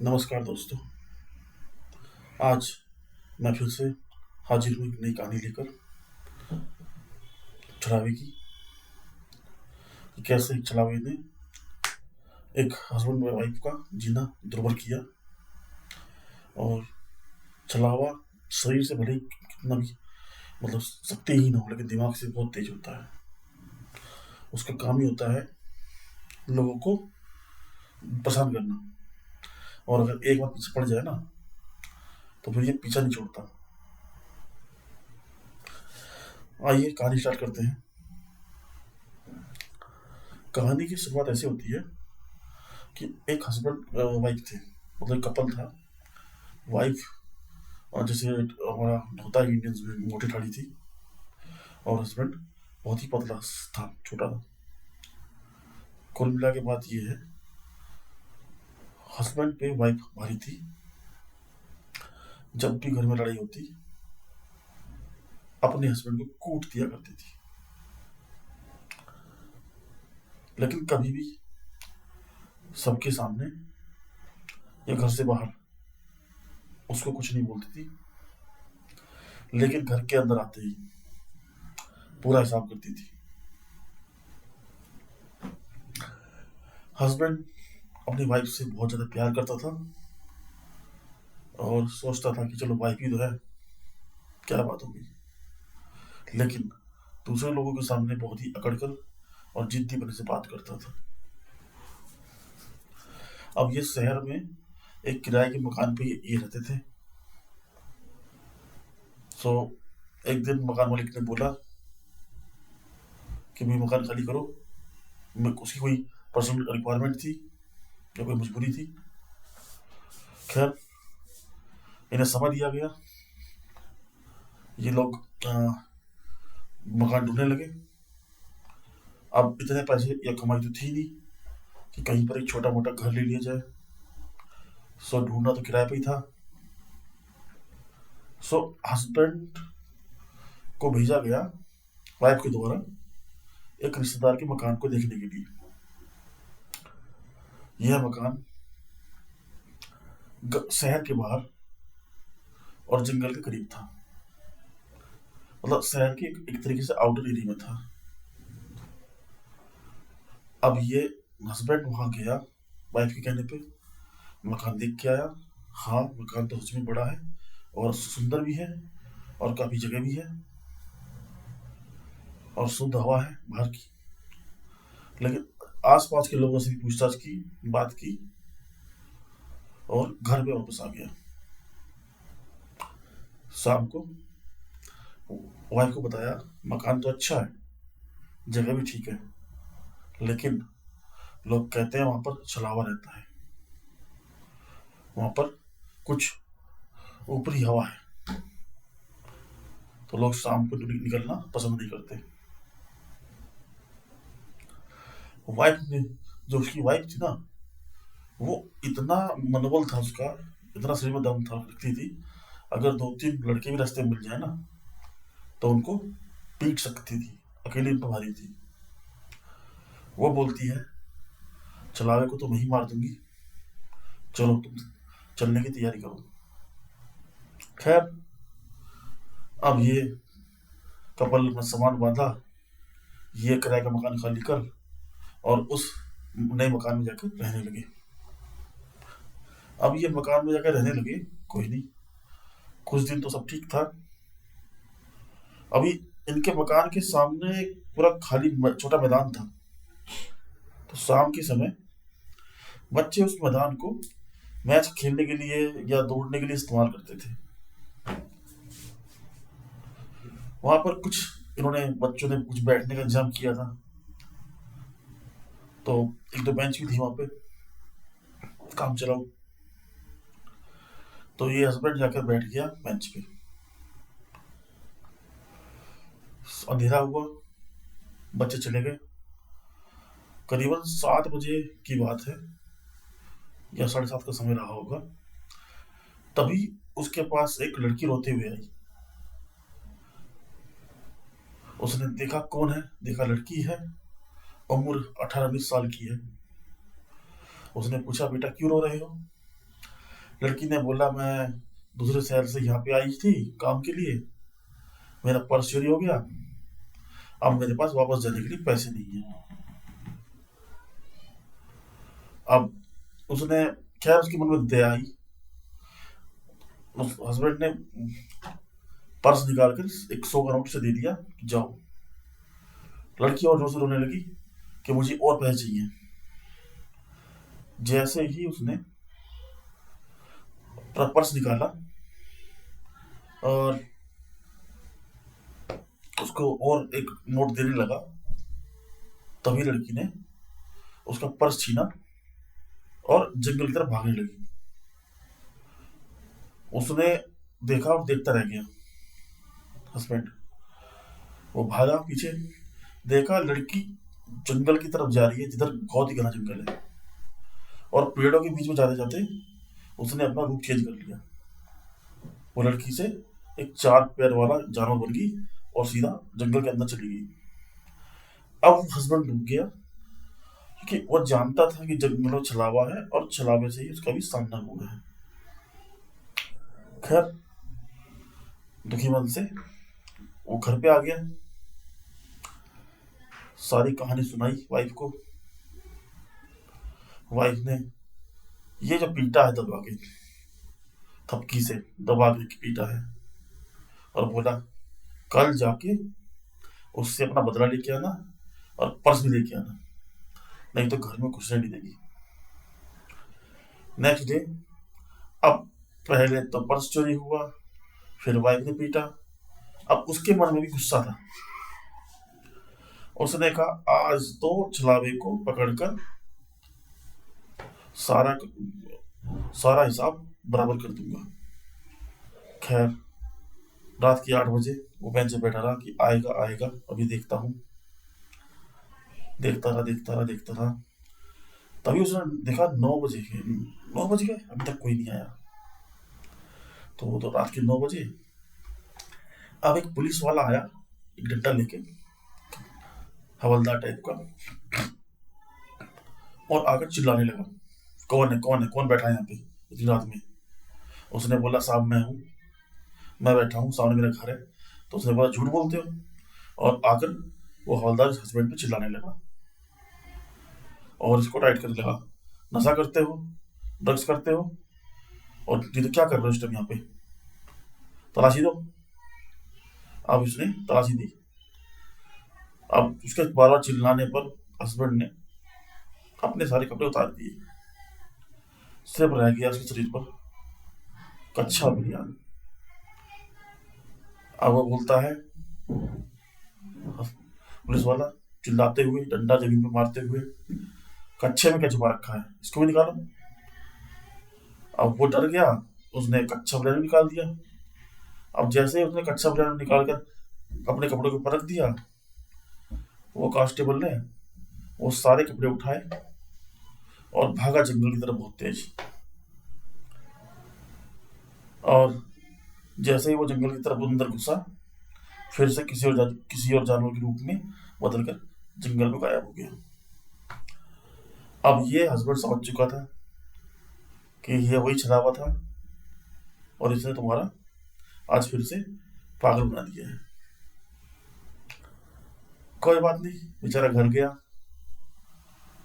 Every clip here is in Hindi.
नमस्कार दोस्तों। आज मैं फिर से हाजिर हूँ एक नई कहानी लेकर, छलावे की। कि कैसे एक छलावे ने एक हस्बैंड और वाइफ का जीना दुर्भर किया। और छलावा शरीर से भले ही कितना भी शक्तिहीन हो, लेकिन दिमाग से बहुत तेज होता है। उसका काम ही होता है लोगों को परेशान करना। और अगर एक बार पीछे पड़ जाए ना, तो फिर ये पीछा नहीं छोड़ता। आइए कहानी स्टार्ट करते हैं। कहानी की शुरुआत ऐसे होती है कि एक हस्बैंड वाइफ थे, मतलब एक कपल था। वाइफ जैसे हमारा होता है इंडियंस में, मोटी ठाड़ी थी। और हस्बैंड बहुत ही पतला था, छोटा था। कुल मिला के बात ये है, हस्बैंड पे वाइफ भारी थी। जब भी घर में लड़ाई होती, अपने हस्बैंड को कूट दिया करती थी। लेकिन कभी भी सबके सामने या घर से बाहर उसको कुछ नहीं बोलती थी। लेकिन घर के अंदर आते ही पूरा हिसाब करती थी। हस्बैंड अपनी वाइफ से बहुत ज़्यादा प्यार करता था और सोचता था कि चलो वाइफ ही तो है, क्या बात होगी। लेकिन दूसरे लोगों के सामने बहुत ही अकड़कर और जिद्दी बने से बात करता था। अब ये शहर में एक किराए के मकान पे ये रहते थे। सो एक दिन मकान मालिक ने बोला कि भाई मकान खाली करो। उसकी कोई पर्सनल रिक्वायरमेंट थी या कोई मजबूरी थी। खैर, इन्हें समझ दिया गया। ये लोग मकान ढूंढने लगे। अब इतने पैसे या कमाई तो थी नहीं कि कहीं पर एक छोटा मोटा घर ले लिया जाए। सो ढूंढना तो किराए पे ही था। सो हस्बैंड को भेजा गया वाइफ के द्वारा एक रिश्तेदार के मकान को देखने के लिए। यह मकान शहर के बाहर और जंगल के करीब था। मतलब शहर के एक तरीके से आउटर एरिया में था। अब ये हस्बैंड वहां गया वाइफ के कहने पे, मकान देख के आया। हाँ, मकान तो सच में बड़ा है और सुंदर भी है और काफी जगह भी है और शुद्ध हवा है बाहर की। लेकिन आसपास के लोगों से भी पूछताछ की, बात की और घर पे वापस आ गया। शाम को वाइफ को बताया, मकान तो अच्छा है, जगह भी ठीक है, लेकिन लोग कहते हैं वहां पर छलावा रहता है, वहां पर कुछ ऊपरी हवा है, तो लोग शाम को निकलना पसंद नहीं करते। वाइफ ने, जो उसकी वाइफ थी ना, वो इतना मनोबल था उसका, इतना शरीर में दम था, रखती थी अगर दो तीन लड़के भी रास्ते में मिल जाए ना, तो उनको पीट सकती थी। अकेली इन पर भारी थी। वो बोलती है, छलावे को तो मैं ही मार दूंगी, चलो तुम चलने की तैयारी करो। खैर, अब ये कपल में सामान बांधा, ये किराए का मकान खाली कर और उस नए मकान में जाकर रहने लगे। अब ये मकान में जाकर रहने लगे, कोई नहीं, कुछ दिन तो सब ठीक था। अभी इनके मकान के सामने एक पूरा खाली छोटा मैदान था। तो शाम के समय बच्चे उस मैदान को मैच खेलने के लिए या दौड़ने के लिए इस्तेमाल करते थे। वहां पर कुछ इन्होंने, बच्चों ने कुछ बैठने का इंतजाम किया था, तो एक दो बेंच भी थी वहां पे, काम चलाओ। तो ये हस्बैंड जाकर बैठ गया बेंच पे। अंधेरा हुआ, बच्चे चले गए। करीबन 7 बजे की बात है या 7:30 का समय रहा होगा। तभी उसके पास एक लड़की रोते हुए आई। उसने देखा कौन है, देखा लड़की है, उम्र 18-19 साल की है। उसने पूछा, बेटा क्यों रो रहे हो? लड़की ने बोला, मैं दूसरे शहर से यहाँ पे आई थी काम के लिए, मेरा पर्स चोरी हो गया, अब मेरे पास वापस जाने के लिए पैसे नहीं है। अब उसने, खैर उसके मन में दया आई, उस हस्बैंड ने पर्स निकाल कर एक 100 का नोट से दे दिया कि जाओ। लड़की और जोर से रोने लगी कि मुझे और पैसे चाहिए। जैसे ही उसने अपना पर्स निकाला और उसको और एक नोट देने लगा, तभी लड़की ने उसका पर्स छीना और जंगल की तरफ भागने लगी। उसने देखा और देखता रह गया हस्बैंड। वो भागा पीछे, देखा लड़की जंगल की तरफ जा रही है जिधर बहुत ही घना जंगल है, और पेड़ों के बीच में जाते जाते उसने अपना रूप चेंज कर लिया। वो लड़की से एक 4 पैर वाला जानवर बन गई और सीधा जंगल के अंदर चली गई। अब हस्बैंड रुक गया, क्योंकि वो जानता था कि जंगल में छलावा है और छलावे से ही उसका भी सामना हुआ है। खैर, दुखी मन से वो घर पे आ गया, सारी कहानी सुनाई वाइफ को। वाइफ ने ये जो पीटा है दबा के, थपकी से दबा के पीटा है, और बोला कल जाके उससे अपना बदला लेके आना और पर्स भी लेके आना, नहीं तो घर में घुसने नहीं देगी। नेक्स्ट डे, अब पहले तो पर्स चोरी हुआ, फिर वाइफ ने पीटा, अब उसके मन में भी गुस्सा था। उसने कहा आज तो छलावे को पकड़कर सारा सारा हिसाब बराबर कर दूंगा। खैर, रात के 8 बजे वो बेंच पे बैठा रहा कि आएगा आएगा, अभी देखता हूँ। देखता रहा देखता रहा देखता रहा, तभी उसने देखा 9 बज गए, अभी तक कोई नहीं आया। तो वो तो रात के 9 बजे। अब एक पुलिस वाला आया, एक डंडा लेके, हवलदार टाइप का, और आकर चिल्लाने लगा, कौन है कौन है, कौन बैठा है यहाँ पे इतनी रात में। उसने बोला साहब मैं हूँ, मैं बैठा हूँ, सामने मेरा घर है। तो उसने बोला झूठ बोलते हो, और आकर वो हवलदार हस्बैंड पे चिल्लाने लगा और इसको टाइट करने लगा, नशा करते हो, ड्रग्स करते हो, और ये तो क्या कर रहे हो इस टाइम यहाँ पे, तलाशी दो। अब उसने तलाशी दी। अब उसके बार बार चिल्लाने पर हस्बैंड ने अपने सारे कपड़े उतार दिए, सिर्फ रह गया उसके शरीर पर कच्छा बनियान। अब वो बोलता है, पुलिस वाला चिल्लाते हुए, डंडा जमीन पर मारते हुए, कच्छे में क्या छुपा रखा है, इसको भी निकालो। अब वो डर गया, उसने कच्छा बनियान निकाल दिया। अब जैसे ही उसने कच्छा बनियान निकाल कर अपने कपड़ों के ऊपर रख दिया, वो कांस्टेबल ने वो सारे कपड़े उठाए और भागा जंगल की तरफ बहुत तेज। और जैसे ही वो जंगल की तरफ अंदर घुसा, फिर से किसी और जानवर के रूप में बदलकर जंगल में गायब हो गया। अब ये हस्बैंड समझ चुका था कि ये वही छलावा था, और इसने तुम्हारा आज फिर से पागल बना दिया है। कोई बात नहीं, बेचारा घर गया।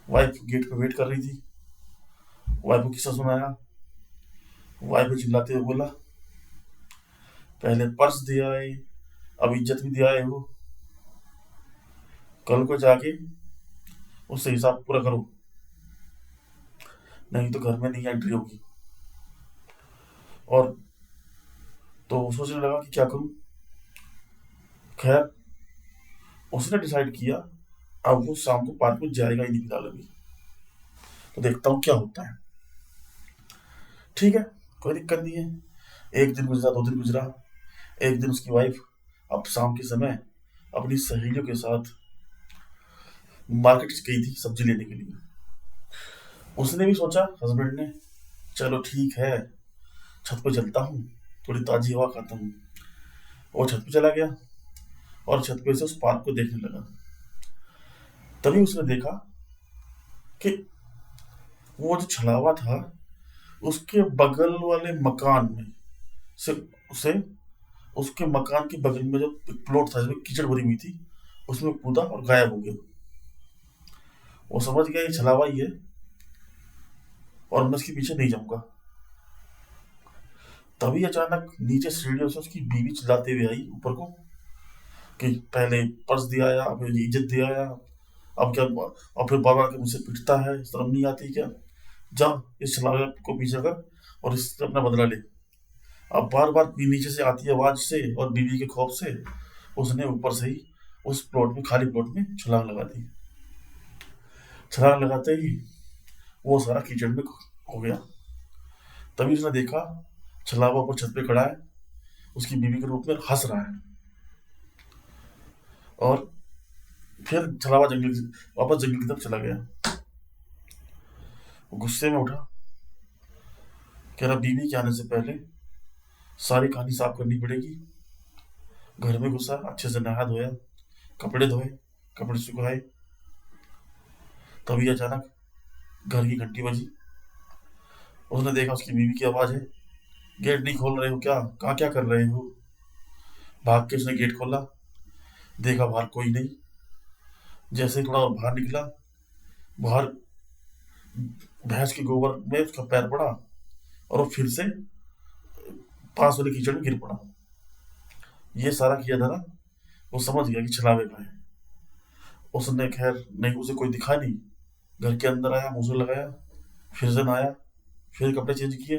वाइफ गेट पे वेट कर रही थी। वाइफ को किस्सा सुनाया। वाइफ को चिल्लाते हुए बोला, पहले पर्स दिया है, अब इज्जत भी दिया है वो, कल को जाके उससे हिसाब पूरा करो, नहीं तो घर में नहीं एंट्री होगी। और तो वो सोचने लगा कि क्या करूं। खैर, उसने डिसाइड किया अब वो शाम को पार्क में जाएगा ही नहीं फिलहाल अभी, तो देखता हूँ क्या होता है। ठीक है, कोई दिक्कत नहीं है। एक दिन गुजरा, 2 दिन गुजरा। एक दिन उसकी वाइफ अब शाम के समय अपनी सहेलियों के साथ मार्केट गई थी सब्जी लेने के लिए। उसने भी सोचा, हस्बैंड ने, चलो ठीक है, छत पे चलता हूँ, थोड़ी ताजी हवा खाता हूँ। वो छत पे चला गया और छत पे से उस पार्क को देखने लगा। तभी उसने देखा कि वो जो छलावा था उसके बगल वाले मकान में से उसे उसके मकान के बगल में जो एक प्लॉट था जिसमें कीचड़ भरी हुई थी, उसमें कूदा और गायब हो गया। वो समझ गया ये छलावा ही है और मैं इसके पीछे नहीं जाऊंगा। तभी अचानक नीचे सीढ़ियों से उसकी बीवी चिल्लाते हुए आई ऊपर को कि पहले पर्स दिया या फिर इज्जत दिया या अब क्या, और फिर बाबा के मुझसे पिटता है, शर्म नहीं आती क्या? जा, इस छलावे को पीछे कर और इससे अपना बदला ले। अब बार बार नीचे से आती आवाज से और बीवी के खौफ से उसने ऊपर से ही उस प्लॉट में, खाली प्लॉट में छलांग लगा दी। छलांग लगाते ही वो सारा कीचड़ में हो गया। तभी उसने देखा छलावा ऊपर छत पे खड़ा है, उसकी बीवी के रूप में हंस रहा है। और फिर छलावा वापस जंगल की तरफ चला गया। वो गुस्से में उठा, कह रहा बीवी के आने से पहले सारी कहानी साफ करनी पड़ेगी। घर में घुसा, अच्छे से नहा धोया, कपड़े धोए, कपड़े सुखाए। तभी अचानक घर की घंटी बजी। उसने देखा उसकी बीवी की आवाज है, गेट नहीं खोल रहे हो क्या? कहाँ क्या कर रहे हो? भाग के उसने गेट खोला, देखा बाहर कोई नहीं। जैसे ही थोड़ा और बाहर निकला, बाहर भैंस के गोबर में उसका पैर पड़ा और वो फिर से पास वाले कीचड़ में गिर पड़ा। ये सारा किया था ना, वो समझ गया कि छलावे का है। उसने खैर नहीं, उसे कोई दिखा नहीं। घर के अंदर आया, मुंह लगाया, फिर से नहाया, फिर कपड़े चेंज किए।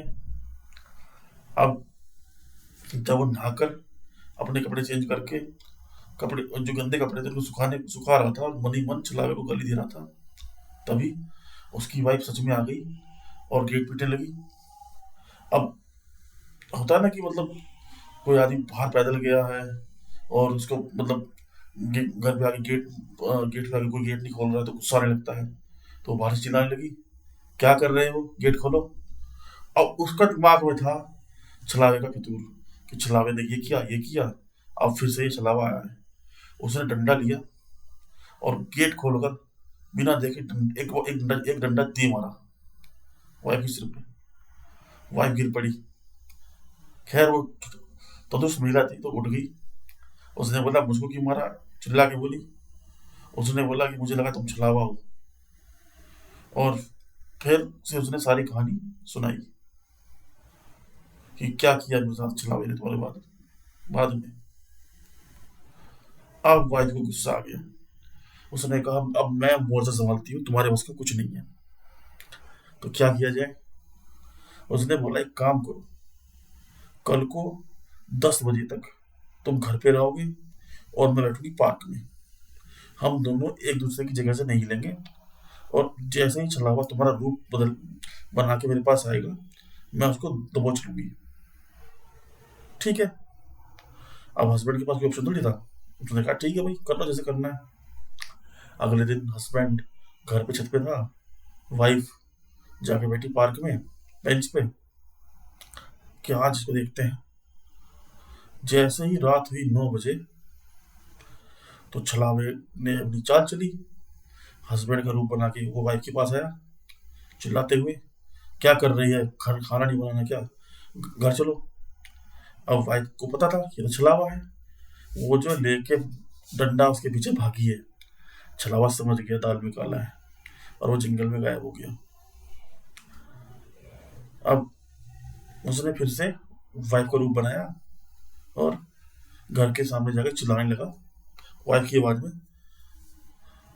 अब जब वो नहाकर अपने कपड़े चेंज करके, कपड़े जो गंदे कपड़े थे उनको सुखा रहा था और मनी मन छलावे को गाली दे रहा था, तभी उसकी वाइफ सच में आ गई और गेट पीटने लगी। अब होता है ना कि मतलब कोई आदमी बाहर पैदल गया है और उसको मतलब घर पे आके गेट पे आके कोई गेट नहीं खोल रहा है तो गुस्सा आने लगता है। तो वो बाहर से चिल्लाने लगी, क्या कर रहे हो, गेट खोलो। अब उसका दिमाग में था छलावे का फितूर कि छलावे ने ये किया, अब फिर से ये छलावा आया है। उसने डंडा लिया और गेट खोलकर बिना देखे एक डंडा दे मारा वाइफ के सिर पे। वाइफ गिर पड़ी। खैर वो तदुस महिला थी तो उठ गई। उसने बोला मुझको क्यों मारा, चिल्ला के बोली। उसने बोला कि मुझे लगा तुम छलावा हो। और फिर से उसने सारी कहानी सुनाई कि क्या किया मेरे साथ छलावे ने तुम्हारे बाद बाद में। अब वाइफ को गुस्सा आ गया। उसने कहा अब मैं मोर्चा संभालती हूँ, तुम्हारे बस का कुछ नहीं है, तो क्या किया जाए? उसने बोला एक काम करो, कल को 10 बजे तक तुम घर पे रहोगे और मैं बैठूंगी पार्क में। हम दोनों एक दूसरे की जगह से नहीं हिलेंगे और जैसे ही छलावा तुम्हारा रूप बदल बना के मेरे पास आएगा, मैं उसको दबोच लूंगी। ठीक है। अब हस्बैंड के पास कोई ऑप्शन थोड़ी था। उसने कहा ठीक है भाई, कर लो जैसे करना है। अगले दिन हस्बैंड घर पे छत पे था, वाइफ जाके बैठी पार्क में बेंच पे कि आज इसको देखते हैं। जैसे ही रात हुई 9 बजे, तो छलावे ने अपनी चाल चली। हस्बैंड का रूप बना के वो वाइफ के पास आया चिल्लाते हुए, क्या कर रही है, खाना नहीं बनाना क्या, घर चलो। अब वाइफ को पता था ये तो छलावा है। वो जो लेके डंडा उसके पीछे भागी है। छलावा समझ गया दाल में काला है और वो जंगल में गायब हो गया। अब उसने फिर से वाइफ का रूप बनाया और घर के सामने जाकर चिल्लाने लगा वाइफ की आवाज में,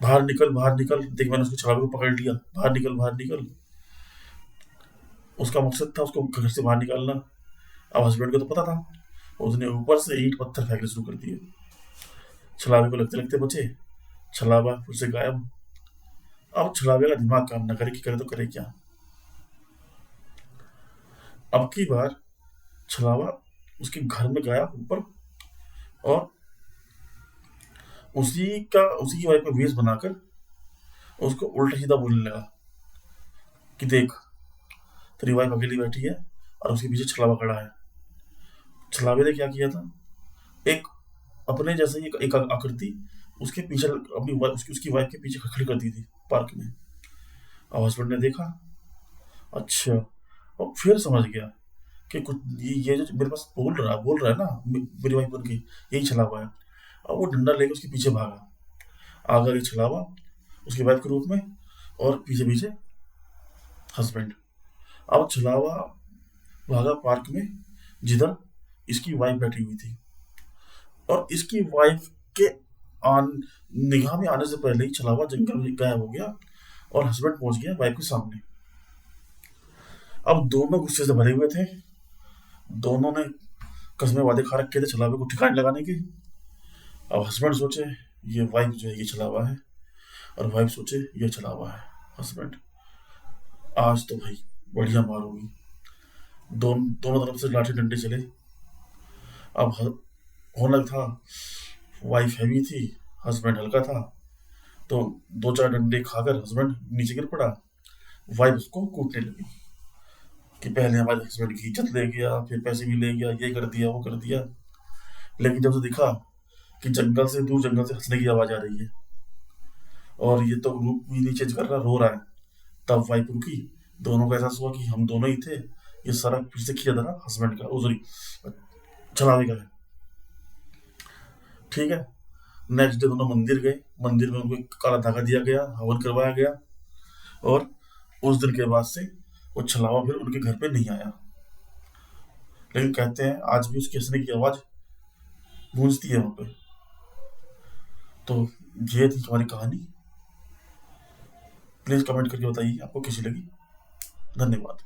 बाहर निकल, बाहर निकल, देख मैंने उसको छलावे को पकड़ लिया, बाहर निकल, बाहर निकल। उसका मकसद था उसको घर से बाहर निकालना। अब हस्बैंड को तो पता था। उसने ऊपर से ईंट पत्थर फेंकने शुरू कर दिए। छलावे को लगते लगते बचे, छलावा फिर से गायब। अब छलावे का दिमाग काम न करे कि करे तो करे क्या। अब की बार छलावा उसके घर में गया ऊपर और उसी की वाइफ का वेश बनाकर उसको उल्टा सीधा बोलने लगा कि देख, तेरी वाइफ अकेली बैठी है और उसके पीछे छलावा खड़ा है। छलावे ने क्या किया था, एक अपने जैसे ही एक आकृति उसके पीछे उसकी वाइफ के पीछे खड़ी कर दी थी पार्क में। अब हस्बैंड ने देखा, अच्छा और फिर समझ गया कि कुछ ये जो मेरे पास बोल रहा है ना, मेरी वाइफ बन के, यही छला हुआ है। और वो डंडा लेके उसके पीछे भागा, आगे ये छलावा उसकी वाइफ के रूप में, और पीछे पीछे हस्बैंड। अब छलावा भागा पार्क में, जिधर इसकी वाइफ बैठी हुई थी, और इसकी वाइफ के आन निगाह में आने से पहले ही छलावा जंगल में गायब हो गया, और हस्बैंड पहुंच गया वाइफ के सामने। अब दोनों गुस्से से भरे हुए थे, दोनों ने कस्में वादे खा रखे थे छलावे को ठिकाने लगाने के। अब हस्बैंड सोचे ये वाइफ जो है ये छलावा है, और वाइफ सोचे ये छलावा है हस्बैंड। आज तो भाई बढ़िया मार होगी। दोनों तरफ से लाठी डंडे चले। अब होने था, वाइफ हैवी थी, हस्बैंड हल्का था, तो दो चार डंडे खाकर हस्बैंड नीचे गिर पड़ा। वाइफ उसको कूटने लगी कि पहले हमारे हस्बैंड की इज्जत ले गया, फिर पैसे भी ले गया, ये कर दिया वो कर दिया। लेकिन जब उसे दिखा कि जंगल से हंसने की आवाज आ रही है, और ये तो रूप भी नहीं चेंज कर रहा, रो रहा है, तब वाइफ रुकी। दोनों को एहसास हुआ कि हम दोनों ही थे, ये सारा फिर से किया था ना हस्बैंड का, सॉरी छलावे का है। ठीक है। नेक्स्ट डे दोनों मंदिर गए, मंदिर में उनको एक काला धागा दिया गया, हवन करवाया गया, और उस दिन के बाद से वो छलावा फिर उनके घर पे नहीं आया। लेकिन कहते हैं आज भी उसके हंसने की आवाज गूंजती है वहां पे। तो ये थी हमारी कहानी। प्लीज कमेंट करके बताइए आपको कैसी लगी। धन्यवाद।